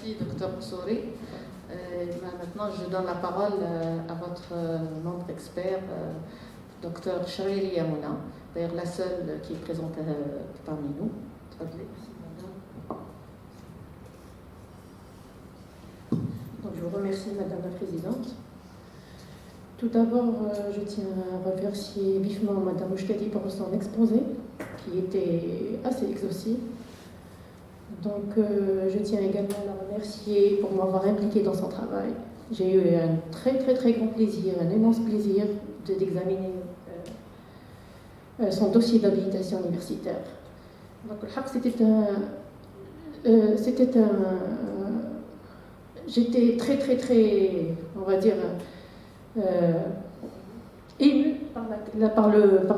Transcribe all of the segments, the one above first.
Merci, docteur Koussouri. Maintenant, je donne la parole à votre membre expert, docteur Charili Yamouna, d'ailleurs la seule qui est présente parmi nous. Donc, je vous remercie, Madame la Présidente. Tout d'abord, je tiens à remercier vivement Madame Mouchkadi pour son exposé, qui était assez exhaustif. Donc, je tiens également à la remercier pour m'avoir impliquée dans son travail. J'ai eu un très grand plaisir, un immense plaisir d'examiner son dossier d'habilitation universitaire. Donc, j'étais très, on va dire, émue par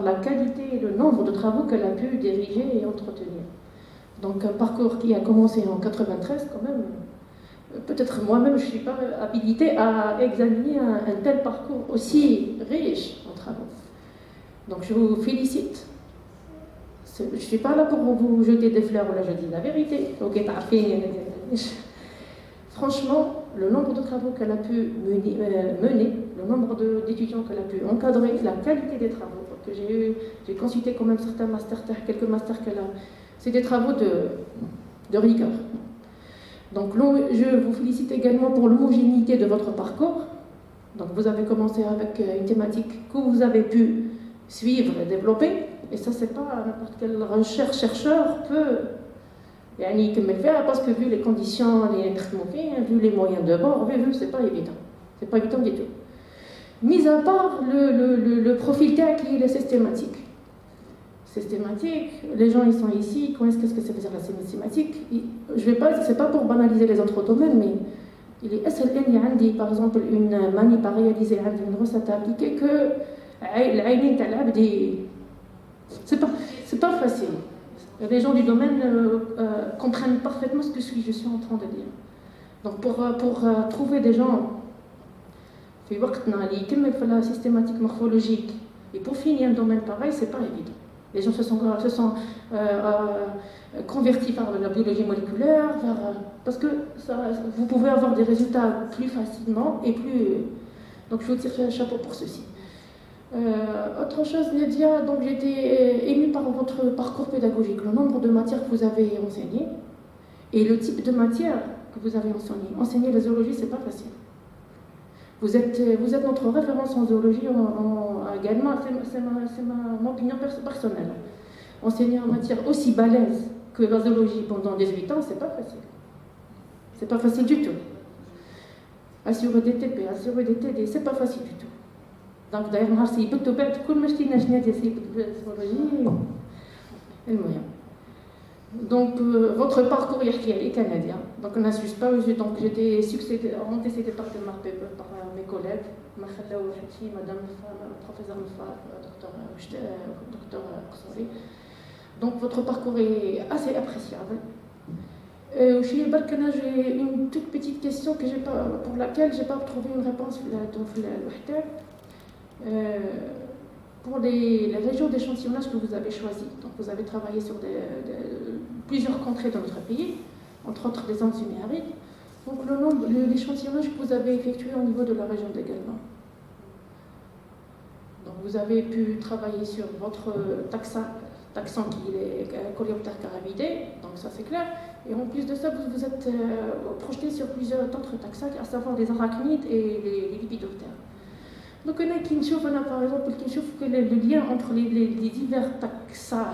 la qualité et le nombre de travaux qu'elle a pu diriger et entretenir. Donc un parcours qui a commencé en 93 quand même. Peut-être moi-même je ne suis pas habilitée à examiner un tel parcours aussi riche en travaux. Donc je vous félicite. Je ne suis pas là pour vous jeter des fleurs, là je dis la vérité. Franchement, le nombre de travaux qu'elle a pu mener, le nombre d'étudiants qu'elle a pu encadrer, la qualité des travaux, que j'ai consulté quand même certains masters, quelques masters qu'elle a, c'est des travaux de rigueur. Donc je vous félicite également pour l'homogénéité de votre parcours. Donc vous avez commencé avec une thématique que vous avez pu suivre et développer, et ça c'est pas n'importe quel chercheur peut parce que vu les conditions, vu les moyens de bord, c'est pas évident. C'est pas évident du tout. Mis à part le profil qui est le systématique. Systématique, les gens ils sont ici, qu'est-ce que ça veut dire la systématique? Je vais pas, c'est pas pour banaliser les autres domaines, mais il est SLN, il y a par exemple une manip à réaliser, une recette à appliquer que c'est pas facile. Les gens du domaine comprennent parfaitement ce que je suis en train de dire. Donc pour trouver des gens qui ont la systématique morphologique et pour finir un domaine pareil, c'est pas évident. Les gens se sont convertis par la biologie moléculaire, parce que vous pouvez avoir des résultats plus facilement et plus... Donc je vous tire un chapeau pour ceci. Autre chose, Nadia, donc j'ai été émue par votre parcours pédagogique, le nombre de matières que vous avez enseignées et le type de matière que vous avez enseigné. Enseigner la zoologie, c'est pas facile. Vous êtes notre référence en zoologie également, c'est mon opinion personnelle. Enseigner en matière aussi balèze que la zoologie pendant 18 ans, c'est pas facile. C'est pas facile du tout. Assurer des TP, assurer des TD, c'est pas facile du tout. Donc d'ailleurs, c'est tout le moyen. Donc votre parcours est canadien. Donc on n'assiste pas. Donc j'étais antécédée par mes collègues, Madame professeur docteur Koussouri. Donc votre parcours est assez appréciable. J'ai une toute petite question pour laquelle je n'ai pas trouvé une réponse pour les régions d'échantillonnage que vous avez choisies. Donc vous avez travaillé sur plusieurs contrées dans notre pays, entre autres des Andes semi-arides. Donc l'échantillonnage que vous avez effectué au niveau de la région d'Également. Donc vous avez pu travailler sur votre taxon qui est Coléoptère carabidae, donc ça c'est clair. Et en plus de ça, vous êtes projeté sur plusieurs autres taxa, à savoir les arachnides et les lépidoptères. Donc on a par exemple que le lien entre les divers taxa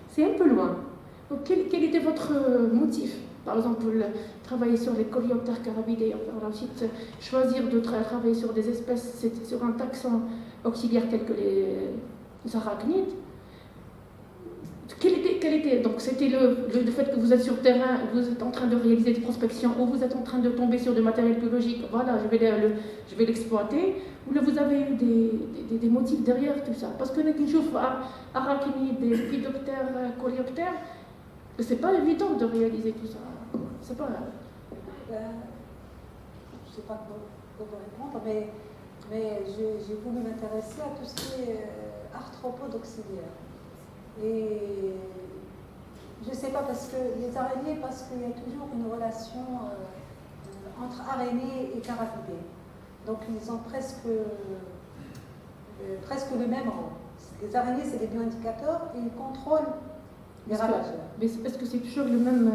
c'est un peu loin. Donc quel était votre motif? Par exemple, travailler sur les coléoptères carabidae, ensuite choisir de travailler sur des espèces, sur un taxon auxiliaire tel que les arachnides. Quel était donc c'était le fait que vous êtes sur terrain, vous êtes en train de réaliser des prospections, ou vous êtes en train de tomber sur du matériel biologique, voilà, je vais l'exploiter, ou là vous avez eu des motifs derrière tout ça. Parce que les arachnides, des lépidoptères, coléoptères, c'est pas évident de réaliser tout ça. C'est pas... Je ne sais pas comment répondre, mais j'ai voulu m'intéresser à tout ce qui est arthropodes auxiliaires. Et je ne sais sais pas, parce que les araignées, parce qu'il y a toujours une relation entre araignées et carabidés. Donc ils ont presque le même rôle. Les araignées, c'est des bioindicateurs et ils contrôlent les ravageurs. Mais c'est parce que c'est toujours le même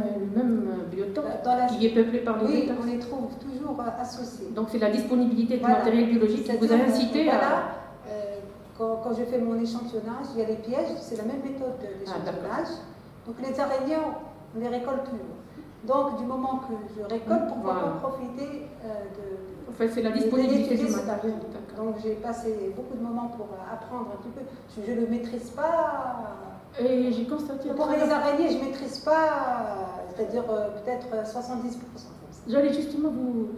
biotope qui est peuplé par les Oui, états. on les trouve toujours associés. Donc c'est la disponibilité du Voilà. matériel biologique qui vous a incité voilà, à... quand je fais mon échantillonnage, il y a les pièges, c'est la même méthode d'échantillonnage. Donc les araignées, on les récolte toujours. Donc du moment que je récolte, pourquoi pas profiter de... En fait, c'est la disponibilité du matériel. Donc j'ai passé beaucoup de moments pour apprendre un petit peu. Je ne le maîtrise pas. Et j'ai constaté... Pour les araignées, je ne maîtrise pas, c'est-à-dire peut-être 70%. J'allais justement vous...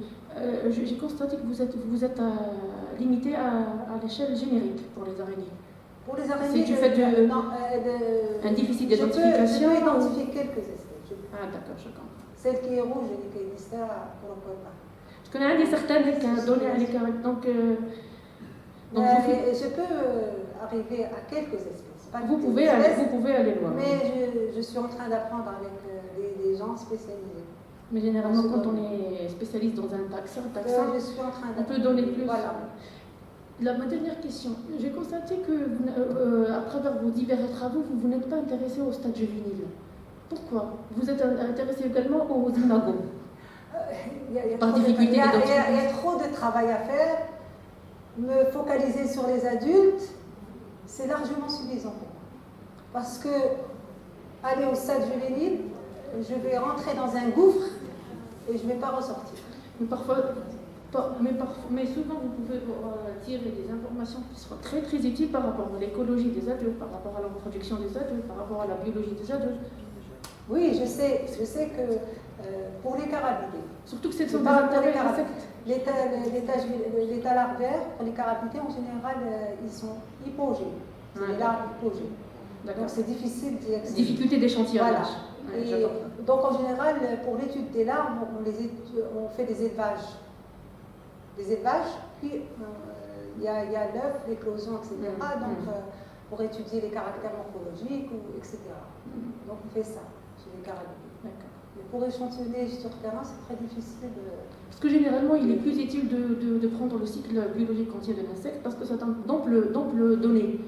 j'ai constaté que vous êtes limité à l'échelle générique pour les araignées. Pour les araignées, c'est du fait un déficit d'identification. Je peux identifier quelques espèces. Ah d'accord, je comprends. Celle qui est rouge, qui est listée, pour le pas. Parce qu'on a des certaines qui ont donné à l'écart. Donc je peux arriver à quelques espèces. Vous pouvez aller loin. Mais je suis en train d'apprendre avec des gens spécialisés. Mais généralement, quand on est spécialiste dans un taxon, je suis en train on peut donner plus. Voilà. Ma dernière question. J'ai constaté que, à travers vos divers travaux, vous n'êtes pas intéressé au stade juvénile. Pourquoi? Vous êtes intéressé également aux imagos. Par difficulté d'identification. Il y a trop de travail à faire. Me focaliser sur les adultes, c'est largement suffisant pour moi. Parce que aller au stade juvénile, je vais rentrer dans un gouffre et je ne vais pas ressortir. Mais souvent, vous pouvez tirer des informations qui seront très très utiles par rapport à l'écologie des adultes, par rapport à la reproduction des adultes, par rapport à la biologie des adultes. Oui, je sais que pour les carabidés, surtout que c'est des insectes. L'état larvaire, pour les carabidés, en général, ils sont hypogés. C'est des larves hypogées. Donc c'est difficile d'y accéder. Difficulté d'échantillonnage. Voilà. Donc en général, pour l'étude des larves, on fait des élevages. Puis il y a l'œuf, l'éclosion, etc. Donc pour étudier les caractères morphologiques, etc. Donc on fait ça chez les carabidés. Mais pour échantillonner sur terrain, c'est très difficile de... Parce que généralement, il est plus utile de prendre le cycle biologique entier de l'insecte parce que c'est un d'ample données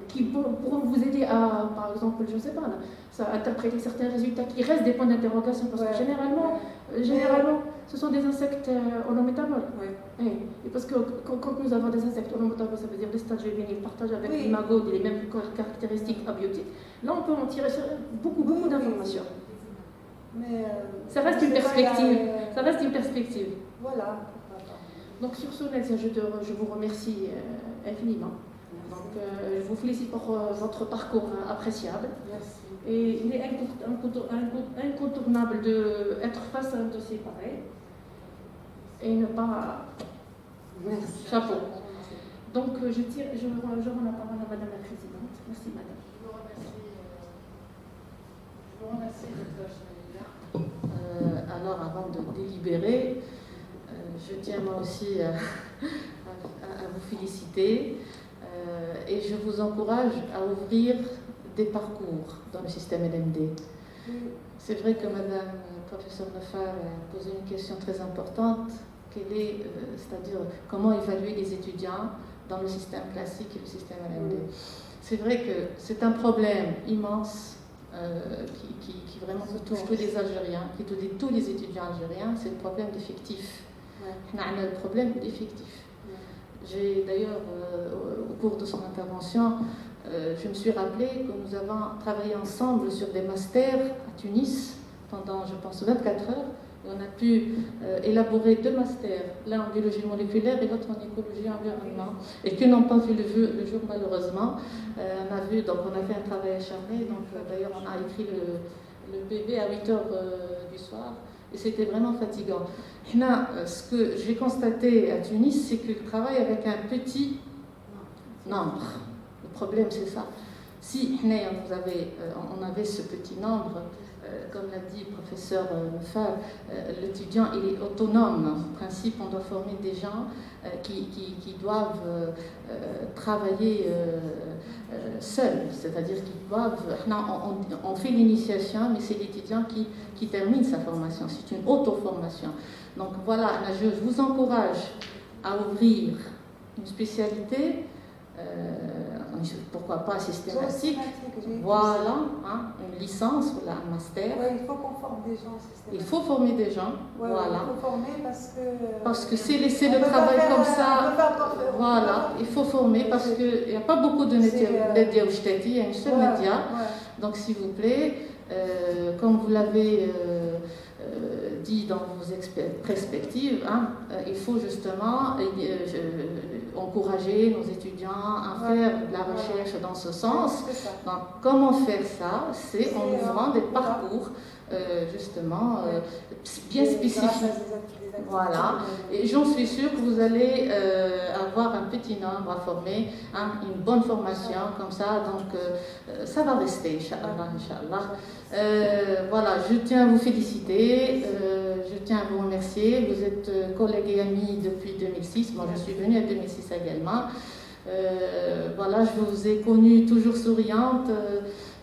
qui pourront vous aider à, par exemple, je ne sais pas, à interpréter certains résultats qui restent des points d'interrogation parce que généralement, ce sont des insectes holométaboles. Et parce que quand nous avons des insectes holométaboles, ça veut dire des stades juvéniles partagés avec l'imago les mêmes caractéristiques abiotiques, là on peut en tirer beaucoup d'informations. Mais ça reste une perspective. Ça reste une perspective. Voilà. Donc sur ce, Nelsia, je vous remercie infiniment. Donc je vous félicite pour votre parcours appréciable. Merci. Et il est incontournable d'être face à un dossier pareil et ne pas. Merci. Chapeau. Donc je rends la parole à Madame la Présidente. Merci Madame. Je vous remercie alors avant de délibérer, je tiens moi aussi à vous féliciter et je vous encourage à ouvrir des parcours dans le système LMD. C'est vrai que Madame professeure Nafar a posé une question très importante, c'est-à-dire comment évaluer les étudiants dans le système classique et le système LMD. C'est vrai que c'est un problème immense qui vraiment touche tous les Algériens, qui touche tous les étudiants algériens, c'est le problème d'effectifs. On a le problème d'effectifs. J'ai d'ailleurs, au cours de son intervention, je me suis rappelé que nous avons travaillé ensemble sur des masters à Tunis pendant, je pense, 24 heures. Et on a pu élaborer 2 masters, l'un en biologie moléculaire et l'autre en écologie et environnement, et qui n'ont pas vu le jour malheureusement. On a fait un travail acharné, donc d'ailleurs on a écrit le PV à 8 heures du soir, et c'était vraiment fatigant. Ce que j'ai constaté à Tunis, c'est qu'ils travaillent avec un petit nombre. Le problème c'est ça. Si on avait ce petit nombre, comme l'a dit le professeur Fall, l'étudiant il est autonome. En principe, on doit former des gens qui doivent travailler seuls, c'est-à-dire qu'ils doivent. On fait l'initiation, mais c'est l'étudiant qui termine sa formation. C'est une auto-formation. Donc voilà, je vous encourage à ouvrir une spécialité. Pourquoi pas systématique, voilà, hein, une licence ou un master. Ouais, il faut qu'on forme des gens systématiquement. Il faut former des gens, ouais, voilà. Il faut former parce que c'est le travail comme ça. Voilà, il faut former parce qu'il n'y a pas beaucoup de médias au Chtati, il y a une seule média. Ouais. Donc s'il vous plaît, comme vous l'avez dit dans vos perspectives, hein, il faut justement encourager nos étudiants à faire de la recherche dans ce sens. Donc, comment faire ça? C'est en ouvrant des parcours justement bien spécifiques. Voilà, et j'en suis sûre que vous allez avoir un petit nombre à former, hein, une bonne formation comme ça, donc ça va rester, Inch'Allah. Voilà, je tiens à vous féliciter, je tiens à vous remercier. Vous êtes collègues et amis depuis 2006, moi je suis venue en 2006 également. Voilà, je vous ai connue toujours souriante,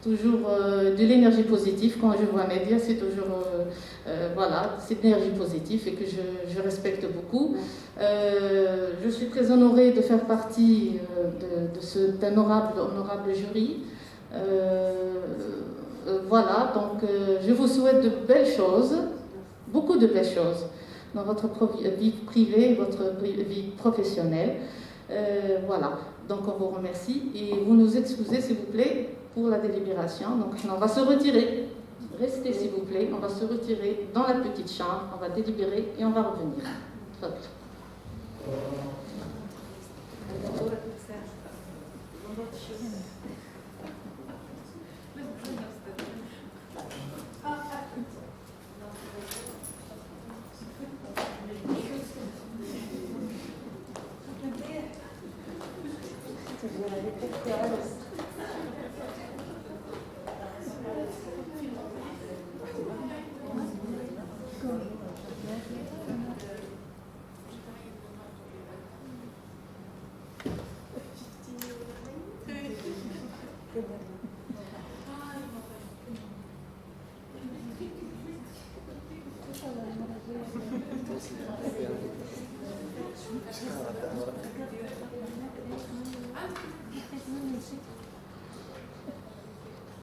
toujours de l'énergie positive. Quand je vois Nadia, c'est toujours voilà, cette énergie positive et que je respecte beaucoup. Je suis très honorée de faire partie de cet honorable jury. Voilà, donc je vous souhaite de belles choses, beaucoup de belles choses dans votre vie privée et votre vie professionnelle. Voilà, donc on vous remercie et vous nous excusez s'il vous plaît pour la délibération. Donc on va se retirer, restez s'il vous plaît, on va se retirer dans la petite chambre, on va délibérer et on va revenir. Gracias.